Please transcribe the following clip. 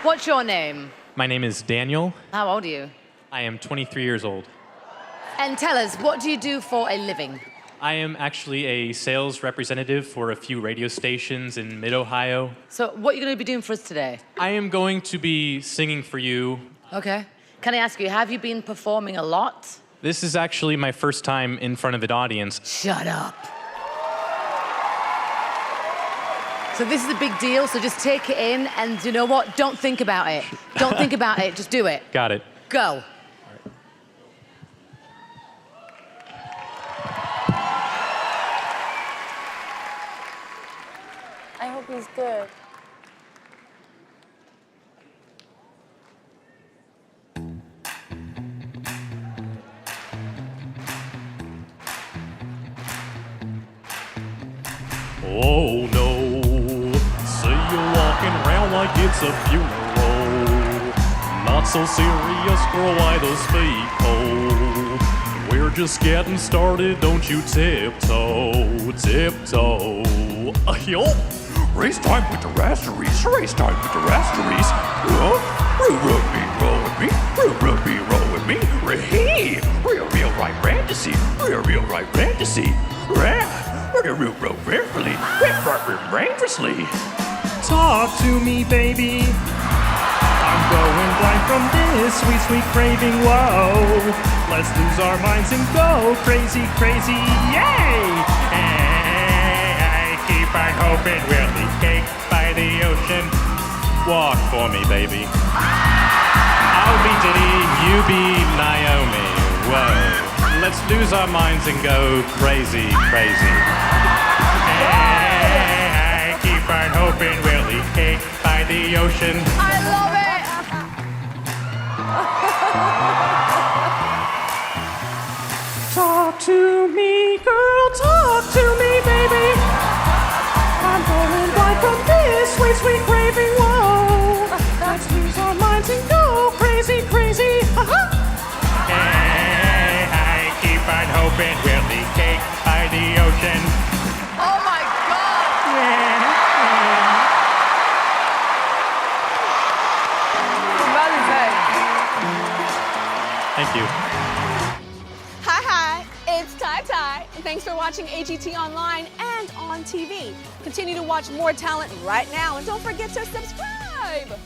What's your name? My name is Daniel. How old are you? I am 23 years old. And tell us, what do you do for a living? I am actually a sales representative for a few radio stations in mid-Ohio. So what are you going to be doing for us today? I am going to be singing for you. Okay. Can I ask you, have you been performing a lot? This is actually my first time in front of an audience. Shut up. So this is a big deal, so just take it in, and you know what? Don't think about it. Don't think about it, just do it. Got it. Go. I hope he's good. Oh no, see you walking around like it's a funeral. Not so serious, girl, why those feet cold? We're just getting started, don't you tiptoe, tiptoe. Yo, race time with the rasteries, race time with the rasteries. Rugby, roll with me, rugby, roll with me. Real right fantasy, real right fantasy. Dangerously. Talk to me, baby. I'm going blind from this sweet, sweet craving. Whoa, let's lose our minds and go crazy, crazy. Yay! I keep on hoping we'll be cake by the ocean. Walk for me, baby. I'll be Diddy, you be Naomi. Whoa. Let's lose our minds and go crazy, crazy. I keep on hoping we'll eat cake by the ocean. I love it! Talk to me, girl, talk to me, baby. I'm going blind from this sweet, sweet craving. Whoa, let's lose our minds and go crazy, crazy. I'm hoping we'll eat cake by the ocean. Oh my God! Thank you. Hi, it's Tai. And thanks for watching AGT online and on TV. Continue to watch more talent right now, and don't forget to subscribe.